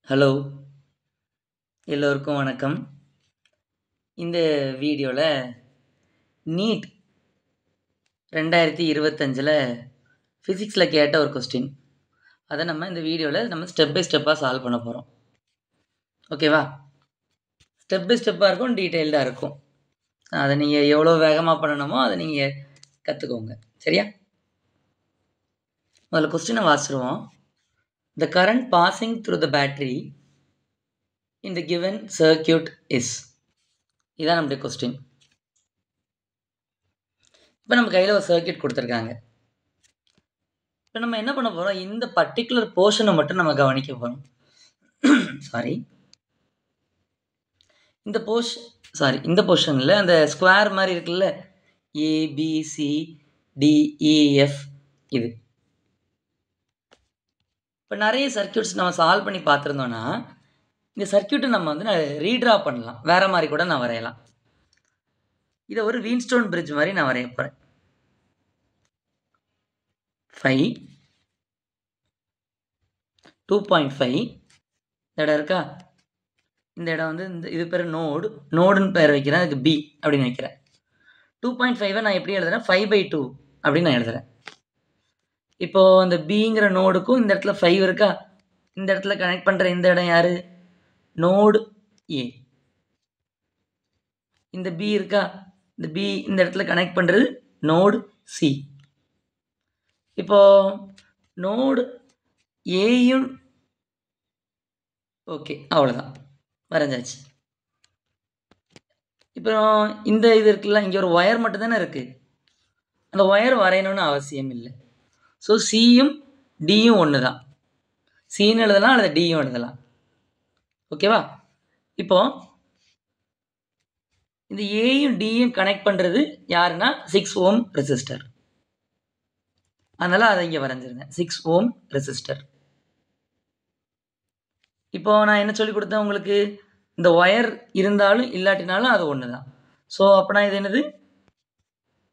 Hello, எல்லோருக்கும் வணக்கம். இந்த வீடியோவில் நீட் 2025ல் ஃபிசிக்ஸில் கேட்ட ஒரு கொஸ்டின், அதை நம்ம இந்த வீடியோவில் ஸ்டெப் பை ஸ்டெப்பாக சால்வ் பண்ண போகிறோம். ஓகேவா? ஸ்டெப் பை ஸ்டெப்பாக இருக்கும், டீட்டெயில்டாக இருக்கும். அதை நீங்கள் எவ்வளோ வேகமாக பண்ணணுமோ அதை நீங்கள் கற்றுக்கோங்க. சரியா? முதல்ல கொஸ்டினை வாசிடுவோம். The current passing through the battery in the given circuit is. இதான் நம்முடைய கொஸ்டின். இப்போ நம்ம கையில் ஒரு சர்க்கியூட் கொடுத்துருக்காங்க. இப்போ நம்ம என்ன பண்ண போகிறோம், இந்த பர்டிகுலர் போர்ஷனை மட்டும் நம்ம கவனிக்க போகிறோம். இந்த போர்ஷனில் அந்த ஸ்கொயர் மாதிரி இருக்குல்ல, ABCDEF, இது. இப்போ நிறைய சர்க்கியூட்ஸ் நம்ம சால்வ் பண்ணி பார்த்துருந்தோன்னா இந்த சர்க்கியூட்டை நம்ம ரீட்ரா பண்ணலாம், வேற மாதிரி கூட நான் வரையலாம். இதை ஒரு வீன்ஸ்டோன் பிரிட்ஜ் மாதிரி நான் வரைய போகிறேன். 2.5 இந்த இடம் இருக்கா, இந்த இடம் இது பேர் நோடுன்னு பேர் வைக்கிறேன், அதுக்கு B அப்படின்னு வைக்கிறேன். 2.5 நான் எப்படி எழுதுறேன், 5/2 அப்படின்னு நான் எழுதுறேன். இப்போ இந்த Bங்கிற நோடுக்கும் இந்த இடத்துல 5 இருக்கா, இந்த இடத்துல கனெக்ட் பண்ற இந்த இடம் யாரு, நோடு A. இந்த B இருக்கா, இந்த B இந்த இடத்துல கனெக்ட் பண்றது நோடு C. இப்போ நோடு ஏயும் ஓகே, அவ்வளோதான், வரைஞ்சாச்சு. இப்போ இந்த இது இருக்குல்ல, இங்கே ஒரு ஒயர் மட்டும் தானே இருக்குது, அந்த ஒயர் வரையணும்னு அவசியம் இல்லை. ஸோ சியும் டியும் ஒன்று தான், சின்னு எழுதலாம் அல்லது டியும் எழுதலாம். ஓகேவா? இப்போ இந்த ஏயும் டியும் கனெக்ட் பண்ணுறது யாருன்னா 6 ஓம் ரெசிஸ்டர். அதனால் அதை இங்கே வரைஞ்சிருங்க, 6 ஓம் ரெசிஸ்டர். இப்போ நான் என்ன சொல்லி கொடுத்தேன் உங்களுக்கு, இந்த ஒயர் இருந்தாலும் இல்லாட்டினாலும் அது ஒன்று தான். ஸோ அப்போனா இது என்னது,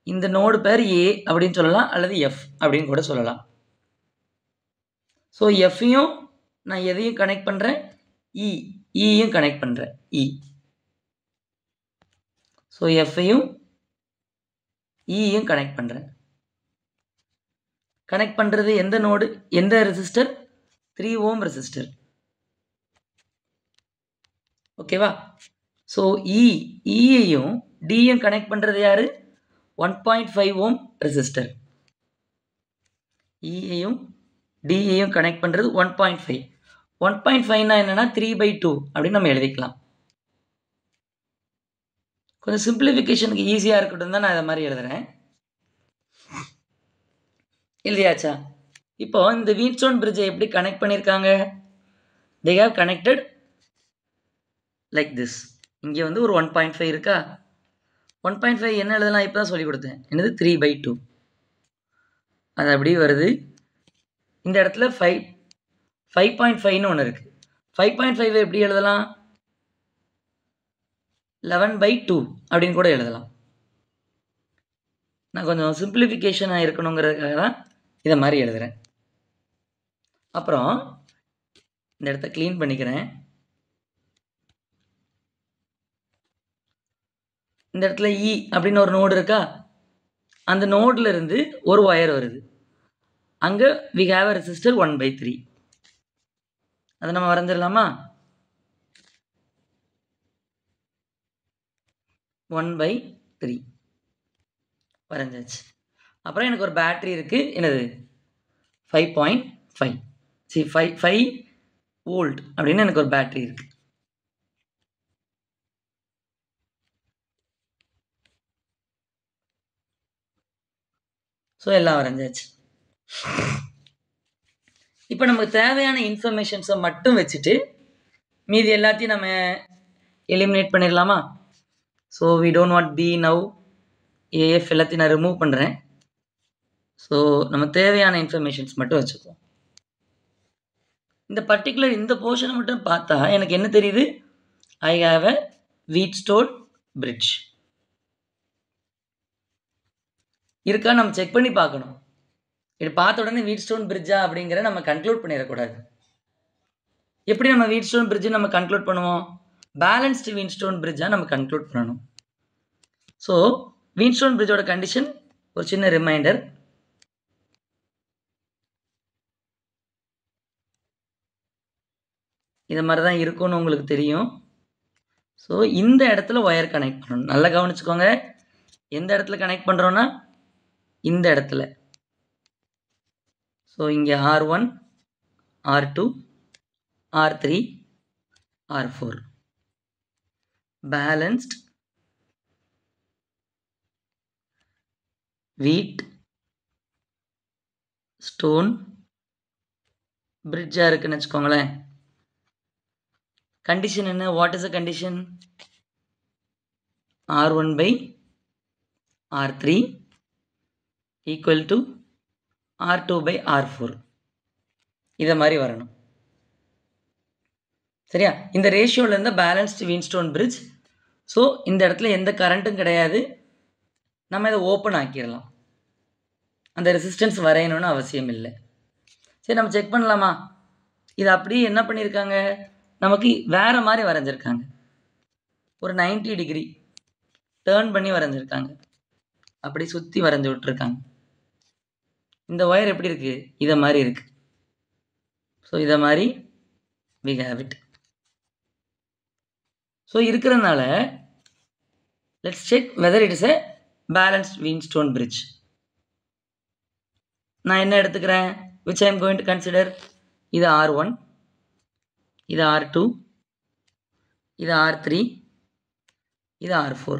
இந்த நோடு பேர் ஏ அப்படின்னு சொல்லலாம் அல்லது எஃப் அப்படின்னு கூட சொல்லலாம். ஸோ எஃப்ஐயும் நான் எதையும் கனெக்ட் பண்ணுறேன், இயும் கனெக்ட் பண்ணுறேன், இ. ஸோ எஃப்ஐயும் இயும் கனெக்ட் பண்ணுறேன். கனெக்ட் பண்ணுறது எந்த நோடு, எந்த ரெசிஸ்டர், 3 ஓம் ரெசிஸ்டர். ஓகேவா? ஸோ இயையும் டியும் கனெக்ட் பண்ணுறது யாரு, 1.5 ஓம் ரெசிஸ்டர். இயையும் டியையும் கனெக்ட் பண்ணுறது 1.5. 1.5னா என்னன்னா 3/2 அப்படின்னு நம்ம எழுதிக்கலாம். கொஞ்சம் சிம்பிளிஃபிகேஷனுக்கு ஈஸியாக இருக்கட்டும் தான் நான் இதை மாதிரி எழுதுறேன். எழுதியாச்சா? இப்போ இந்த வீன்ஸ்டோன் பிரிட்ஜை எப்படி கனெக்ட் பண்ணியிருக்காங்க, they have connected like this. இங்கே ஒரு 1.5 இருக்கா, 1.5 என்ன எழுதலாம், இப்போ தான் சொல்லி கொடுத்தேன், என்னது 3/2. அது அப்படி வருது. இந்த இடத்துல 5.5ன்னு ஒன்று இருக்கு, 5.5 எப்படி எழுதலாம், 11/2 அப்படின்னு கூட எழுதலாம். நான் கொஞ்சம் சிம்பிளிஃபிகேஷனாக இருக்கணுங்கிறதுக்காக தான் இதை மாதிரி எழுதுறேன். அப்புறம் இந்த இடத்த க்ளீன் பண்ணிக்கிறேன். இந்த இடத்துல இ அப்படின்னு ஒரு நோடு இருக்கா, அந்த நோட்ல இருந்து ஒரு ஒயர் வருது, அங்கே we have a resistor 1/3. அதை நம்ம வரைஞ்சிடலாமா, 1/3 வரைஞ்சாச்சு. அப்புறம் எனக்கு ஒரு பேட்டரி இருக்குது, என்னது 5.5 5 வோல்ட் அப்படின்னு எனக்கு ஒரு பேட்டரி இருக்கு. ஸோ எல்லாம் வரைஞ்சாச்சு. இப்போ நமக்கு தேவையான இன்ஃபர்மேஷன்ஸை மட்டும் வச்சுட்டு மீதி எல்லாத்தையும் நம்ம எலிமினேட் பண்ணிடலாமா. So we don't want B now, AF எல்லாத்தையும் நான் ரிமூவ் பண்ணுறேன். ஸோ நம்ம தேவையான இன்ஃபர்மேஷன்ஸ் மட்டும் வச்சுக்குவோம். இந்த பர்டிகுலர் இந்த போர்ஷனை மட்டும் பார்த்தா எனக்கு என்ன தெரியுது, ஐ ஹாவ் அ வீன்ஸ்டோன் பிரிட்ஜ் இருக்கா, நம்ம செக் பண்ணி பார்க்கணும். இது பார்த்த உடனே வீன்ஸ்டோன் பிரிட்ஜா அப்படிங்கிற நம்ம கன்க்ளூட் பண்ணிடக்கூடாது. எப்படி நம்ம வீட்ஸ்டோன் பிரிட்ஜ் நம்ம கன்க்ளூட் பண்ணுவோம்? பேலன்ஸ்டு வீட்ஸ்டோன் பிரிட்ஜாக நம்ம கன்க்ளூட் பண்ணணும். ஸோ வீட்ஸ்டோன் பிரிட்ஜோட கண்டிஷன் ஒரு சின்ன ரிமைண்டர். இது மாதிரி தான் இருக்கும்னு உங்களுக்கு தெரியும். ஸோ இந்த இடத்துல ஒயர் கனெக்ட் பண்ணணும். நல்லா கவனிச்சுக்கோங்க. எந்த இடத்துல கனெக்ட் பண்ணுறோன்னா இந்த இடத்துல. ஸோ இங்கே R1, R2, R3, R4 balanced வீட் ஸ்டோன் பிரிட்ஜாக இருக்குன்னு வச்சுக்கோங்களேன். கண்டிஷன் என்ன? What is the condition? R1/R3 equal to R2/R4. இதை மாதிரி வரணும். சரியா? இந்த ரேஷியோவில் இருந்த பேலன்ஸ்டு வீட்ஸ்டோன் பிரிட்ஜ். ஸோ இந்த இடத்துல எந்த கரண்ட்டும் கிடையாது. நம்ம இதை ஓப்பன் ஆக்கிடலாம். அந்த ரெசிஸ்டன்ஸ் வரையணும்னு அவசியம் இல்லை. சரி, நம்ம செக் பண்ணலாமா? இது அப்படியே என்ன பண்ணியிருக்காங்க, நமக்கு வேறு மாதிரி வரைஞ்சிருக்காங்க. ஒரு 90 டிகிரி டேர்ன் பண்ணி வரைஞ்சிருக்காங்க. அப்படி சுற்றி வரைஞ்சி விட்டுருக்காங்க. இந்த ஒயர் எப்படி இருக்குது? இதை மாதிரி இருக்குது. ஸோ இதை மாதிரி we have it. ஸோ இருக்கிறதுனால let's check whether it is a balanced Wheatstone bridge. நான் என்ன எடுத்துக்கிறேன்? which I am going to consider. இது R1, இது R2, இது R3, இது R4.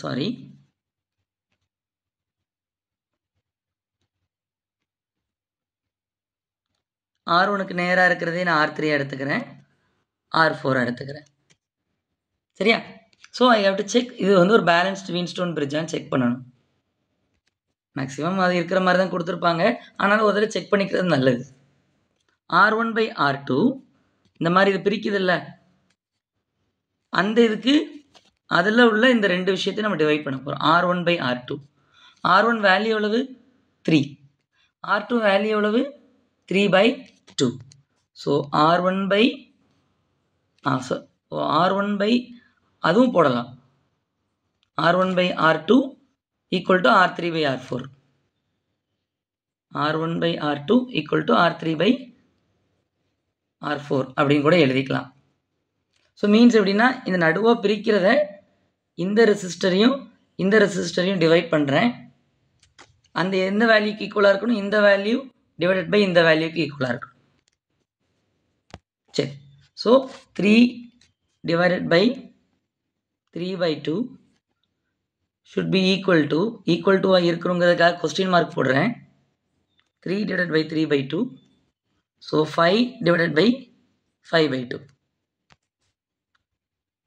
சாரி, R1க்கு நேராக இருக்கிறதே நான் R3 எடுத்துக்கிறேன், R4 எடுத்துக்கிறேன். சரியா? So I have to check இது வந்து ஒரு பேலன்ஸ்டு வீட்ஸ்டோன் பிரிட்ஜான்னு செக் பண்ணணும். மேக்ஸிமம் அது இருக்கிற மாதிரி தான் கொடுத்துருப்பாங்க. ஆனாலும் ஒரு தடவை செக் பண்ணிக்கிறது நல்லது. R1/R2 இந்த மாதிரி இது பிரிக்குது இல்லை, அந்த இதுக்கு அதில் உள்ள இந்த ரெண்டு விஷயத்தையும் நம்ம டிவைட் பண்ண போகிறோம். R1/R2. R1 வேல்யூ எவ்வளவு? 3. R2 வேல்யூ எவ்வளவு? 3/2. ஸோ R1/, அதுவும் போடலாம். R1/R2 equal to R3/R4. R1/R2 equal to R3/R4 அப்படின்னு கூட எழுதிக்கலாம். ஸோ மீன்ஸ் எப்படின்னா, இந்த நடுவாக பிரிக்கிறத இந்த ரெசிஸ்டரையும் இந்த ரெசிஸ்டரையும் டிவைட் பண்ணுறேன். அந்த எந்த வேல்யூக்கு ஈக்குவலாக இருக்கணும்? இந்த வேல்யூ டிவைடட் பை இந்த வேல்யூக்கு ஈக்குவலாக இருக்கணும். சரி, so 3 divided by 3/2 should be equal to இருக்கணுங்கிறதுக்காக கொஸ்டின் மார்க் போடுறேன். 3 divided by 3/2. So 5 divided by 5/2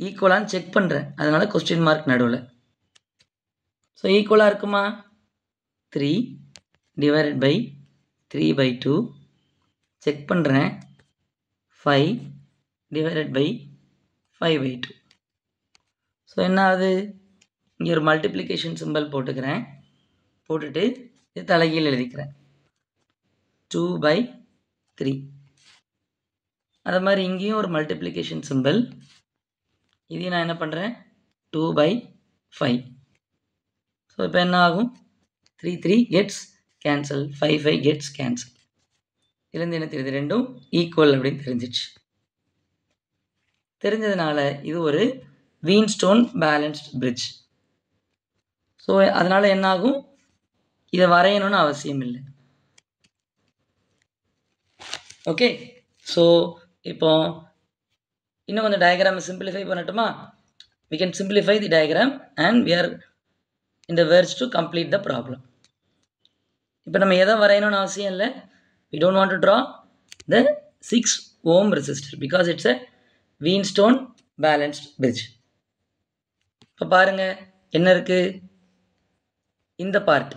ஈக்குவலான்னு செக் பண்ணுறேன். அதனால கொஸ்டின் மார்க் நடுவில். ஸோ ஈக்குவலாக இருக்குமா? 3 divided by 3/2 செக் பண்ணுறேன். 5 divided by 5/2. ஸோ என்ன ஆகுது? இங்கே ஒரு மல்டிப்ளிகேஷன் சிம்பிள் போட்டுக்கிறேன். போட்டுட்டு இது தலைகீழ் எழுதிக்கிறேன். 2/3. அது மாதிரி இங்கேயும் ஒரு மல்டிப்ளிகேஷன் சிம்பிள். இதையும் நான் என்ன பண்ணுறேன்? 2/5. ஸோ இப்போ என்ன ஆகும்? 3 கெட்ஸ் கேன்சல், 5 கெட்ஸ் கேன்சல். இதுலேருந்து என்ன தெரியுது? ரெண்டும் ஈக்குவல் அப்படின்னு தெரிஞ்சிச்சு. தெரிஞ்சதுனால இது ஒரு வீட்ஸ்டோன் பேலன்ஸ்ட் பிரிட்ஜ். ஸோ அதனால் என்ன ஆகும்? இதை வரையணும்னு அவசியம் இல்லை. ஓகே, ஸோ இப்போ இன்னும் கொஞ்சம் டயக்ராமை சிம்பிளிஃபை பண்ணட்டுமா? we can simplify the diagram and we are in the verge to complete the problem. இப்போ நம்ம எதை வரையணும்னு அவசியம் இல்லை. we don't want to draw the 6 ohm resistor because it's a Wheatstone balanced bridge. இப்போ பாருங்க என்ன இருக்கு? இந்த பார்ட்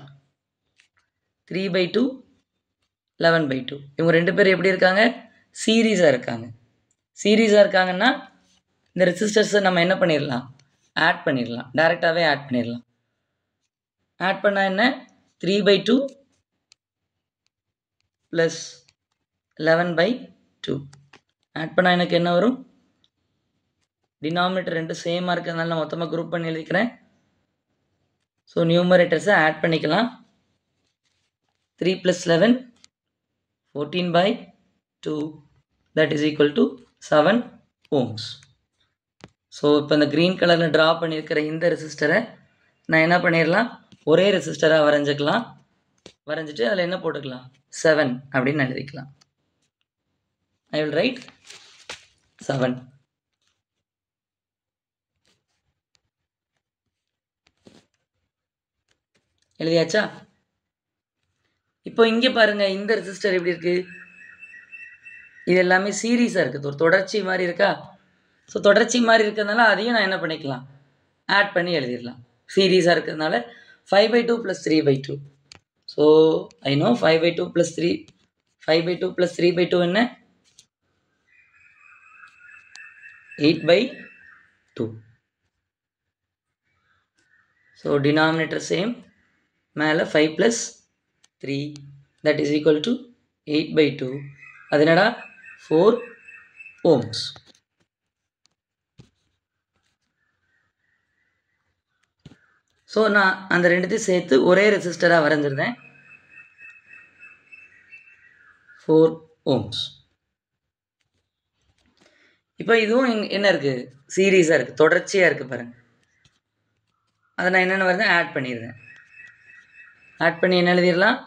3/2 11/2. இவங்க ரெண்டு பேரும் எப்படி இருக்காங்க? சீரீஸாக இருக்காங்க. சீரீஸாக இருக்காங்கன்னா இந்த ரெசிஸ்டர்ஸை நம்ம என்ன பண்ணிடலாம்? ஆட் பண்ணிடலாம். டைரெக்டாகவே ஆட் பண்ணிடலாம். ஆட் பண்ணால் என்ன? 3/2 ப்ளஸ் 11/2. ஆட் பண்ணால் எனக்கு என்ன வரும்? டினாமினேட்டர் ரெண்டு சேமாக இருக்கிறதுனால நான் மொத்தமாக குரூப் பண்ணி எழுதிக்கிறேன். ஸோ நியூமரேட்டர்ஸை ஆட் பண்ணிக்கலாம். 3 + 11 14/2, that is equal to 7 ohms. So இப்போ இந்த க்ரீன் கலரில் ட்ரா பண்ணியிருக்கிற இந்த ரெசிஸ்டரை நான் என்ன பண்ணிடலாம், ஒரே ரெசிஸ்டராக வரைஞ்சிக்கலாம். வரைஞ்சிட்டு அதில் என்ன போட்டுக்கலாம், 7 அப்படின்னு எழுதிக்கலாம். I will write 7. எழுதியாச்சா? இப்போ இங்கே பாருங்க, இந்த ரெசிஸ்டர் எப்படி இருக்கு? இது எல்லாமே சீரீஸாக இருக்குது, ஒரு தொடர்ச்சி மாதிரி இருக்கா? ஸோ தொடர்ச்சி மாதிரி இருக்கிறதுனால அதையும் நான் என்ன பண்ணிக்கலாம், ஆட் பண்ணி எழுதிடலாம். சீரீஸாக இருக்கிறதுனால 5/2 + 3/2. ஸோ ஐ நோ 5/2 + 3, 5/2 + 3/2 என்ன? 8/2. ஸோ டினாமினேட்டர் சேம், மேலே 5 + 3, that is equal to 8/2. அது என்னடா, 4 ohms. ஸோ நான் அந்த ரெண்டுத்தையும் சேர்த்து ஒரே ரெசிஸ்டராக வரைஞ்சிருந்தேன். 4 ohms. இப்போ இதுவும் என்ன இருக்குது, சீரீஸாக இருக்குது, தொடர்ச்சியாக இருக்குது பாருங்கள். அதை நான் என்னென்ன வருது ஆட் பண்ணிடுறேன். ஆட் பண்ணி என்ன எழுதிடலாம்,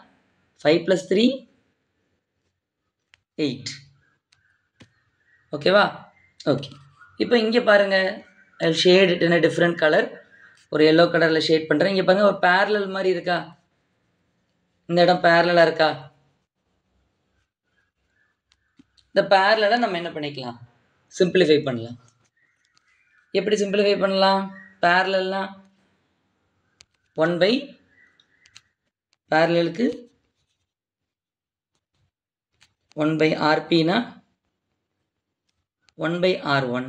5 + 3 8. ஓகேவா? ஓகே. இப்போ இங்கே பாருங்கள், I shade it in a different colour. ஒரு எல்லோ கலரில் ஷேட் பண்ணுறேன். இங்கே பாருங்கள், ஒரு பேரலல் மாதிரி இருக்கா? இந்த இடம் பேரலாக இருக்கா? இந்த பேரலை நம்ம என்ன பண்ணிக்கலாம், சிம்பிளிஃபை பண்ணலாம். எப்படி சிம்பிளிஃபை பண்ணலாம்? பேரலல்னா 1 பேரலலுக்கு 1/RPனா 1/R1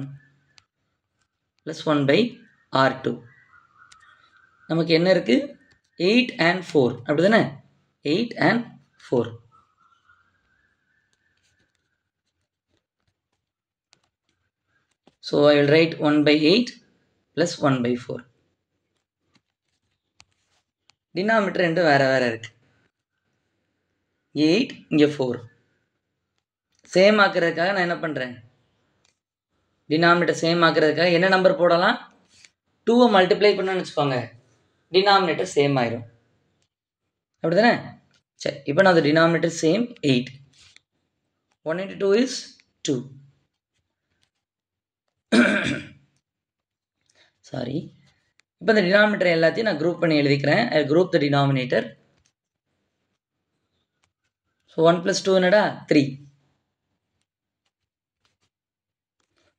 + 1/R2. நமக்கு என்ன இருக்குது, 8 and 4 அப்படி தானே? 8 and 4. So I will write 1/8 + 1/4. Denominator ரெண்டு வேறு வேறு இருக்குது. 8 இங்கே 4. சேம் ஆக்கிறதுக்காக நான் என்ன பண்ணுறேன், டினாமினேட்டர் சேம் ஆக்கிறதுக்காக என்ன நம்பர் போடலாம், 2 மல்டிப்ளை பண்ணணும்னு வச்சுக்கோங்க, டினாமினேட்டர் சேம் ஆயிரும். அப்படி தானே? சரி, இப்போ நான் அது டினாமினேட்டர் சேம் 8. 1 × 2 is 2. சாரி. இப்போ இந்த டினாமினேட்டர் எல்லாத்தையும் நான் குரூப் பண்ணி எழுதிக்கிறேன். ஐ குரூப் த டினாமினேட்டர். ஸோ 1 + 2 என்னடா, 3.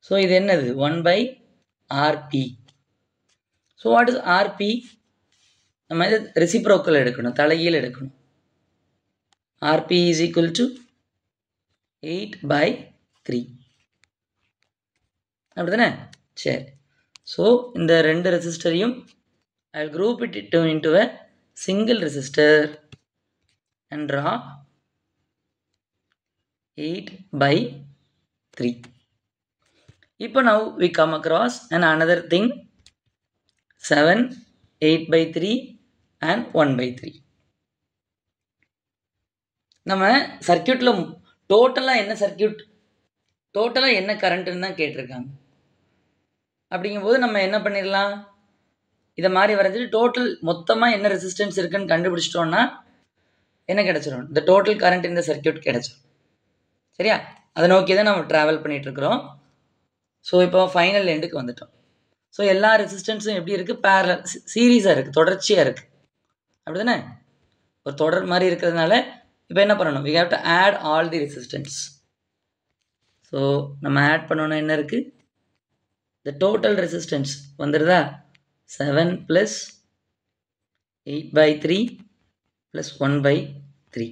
ஸோ இது என்னது, 1/RP. So what is RP? நம்ம இது ரெசிப்ரோக்கல் எடுக்கணும், தலைகீழ் எடுக்கணும். RP is equal to 8/3. அப்படி தானே? சரி. ஸோ இந்த ரெண்டு ரெசிஸ்டரையும் I will group it into a single resistor and draw 8/3. இப்போ now we come across another thing, 7, 8/3 and 1/3. நம்ம சர்க்கியூட்டில் டோட்டலாக என்ன சர்க்கியூட், டோட்டலாக என்ன கரண்ட்டுன்னு தான் கேட்டிருக்காங்க. அப்படிங்கும்போது நம்ம என்ன பண்ணிடலாம், இதை மாதிரி வரைஞ்சிட்டு டோட்டல் மொத்தமாக என்ன ரெசிஸ்டன்ஸ் இருக்குன்னு கண்டுபிடிச்சிட்டோன்னா என்ன கிடச்சிரும், இந்த டோட்டல் கரண்ட் இந்த சர்க்கியூட் கிடச்சிரும். சரியா? அதை நோக்கி தான் நம்ம ட்ராவல் பண்ணிகிட்ருக்குறோம். ஸோ இப்போ ஃபைனல் எண்டுக்கு வந்துட்டோம். ஸோ எல்லா ரெசிஸ்டன்ஸும் எப்படி இருக்குது, பேரலல் சீரீஸாக இருக்குது, தொடர்ச்சியாக இருக்குது. அப்படி தானே? ஒரு தொடர் மாதிரி இருக்கிறதுனால இப்போ என்ன பண்ணணும், we have to add all the resistance. So நம்ம ஆட் பண்ணோன்னா என்ன இருக்குது, the total resistance வந்துடுதா, 7 + 8/3 + 1/3.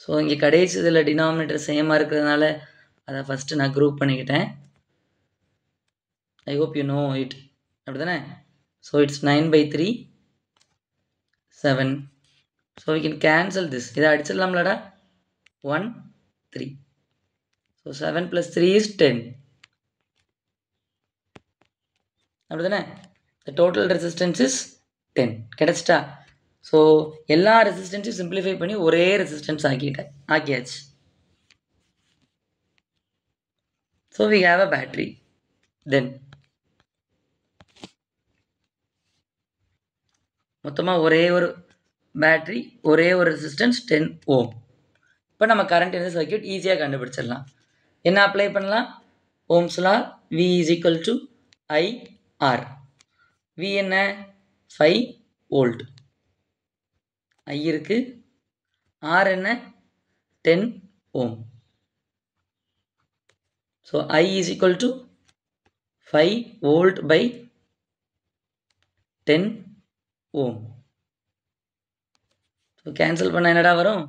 ஸோ இங்கே கடைசி இதில் டினாமினேட்டர் சேமாக இருக்கிறதுனால அதை ஃபஸ்ட்டு நான் குரூப் பண்ணிக்கிட்டேன். I hope you know it. அப்படி தானே? So it's 9/3, 7. So we can cancel this. இதை அடிச்சிடலாம்லடா, 1 3. So 7 plus 3 is 10. அப்படிதானே? The total resistance is 10. கிடைச்சிட்டா? ஸோ எல்லா ரெசிஸ்டன்ஸையும் சிம்பிளிஃபை பண்ணி ஒரே ரெசிஸ்டன்ஸ் ஆக்கியாச்சு. So we have a battery. Then மொத்தமாக ஒரே ஒரு பேட்ரி, ஒரே ஒரு ரெசிஸ்டன்ஸ் 10 ஓம். இப்போ நம்ம கரண்ட் இந்த சர்க்யூட் ஈஸியாக கண்டுபிடிச்சிடலாம். என்ன அப்ளை பண்ணலாம்? Ohm's law, V is equal to IR. V என்ன? 5 வோல்ட். I இருக்கு. R என்ன? 10 ohm. So I is equal to 5 volt by 10 ohm. So cancel பண்ண என்னடா வரும்?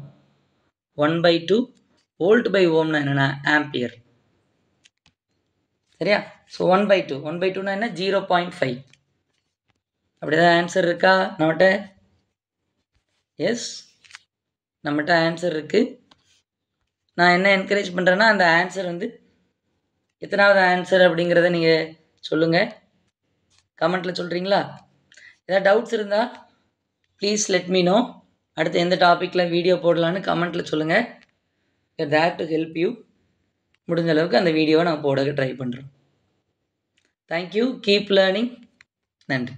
1/2 வோல்ட் பை ஓம்னா என்னென்னா ஆம்பியர். சரியா? ஸோ 1/2 1/2னா என்ன? 0.5. அப்படிதான் ஆன்சர் இருக்கா நம்மகிட்ட? எஸ், நம்மகிட்ட ஆன்சர் இருக்குது. நான் என்ன என்கரேஜ் பண்ணுறேன்னா, அந்த ஆன்சர் வந்து எத்தனாவது ஆன்சர் அப்படிங்கிறத நீங்கள் சொல்லுங்கள், கமெண்ட்டில் சொல்கிறீங்களா? ஏதாவது டவுட்ஸ் இருந்தால் ப்ளீஸ் லெட் மீ நோ. அடுத்து எந்த டாப்பிக்கில் வீடியோ போடலான்னு கமெண்ட்டில் சொல்லுங்கள். That to help you. முடிஞ்ச அளவுக்கு அந்த வீடியோவை நான் போட ட்ரை பண்ணுறோம். தேங்க்யூ. Keep learning. நன்றி.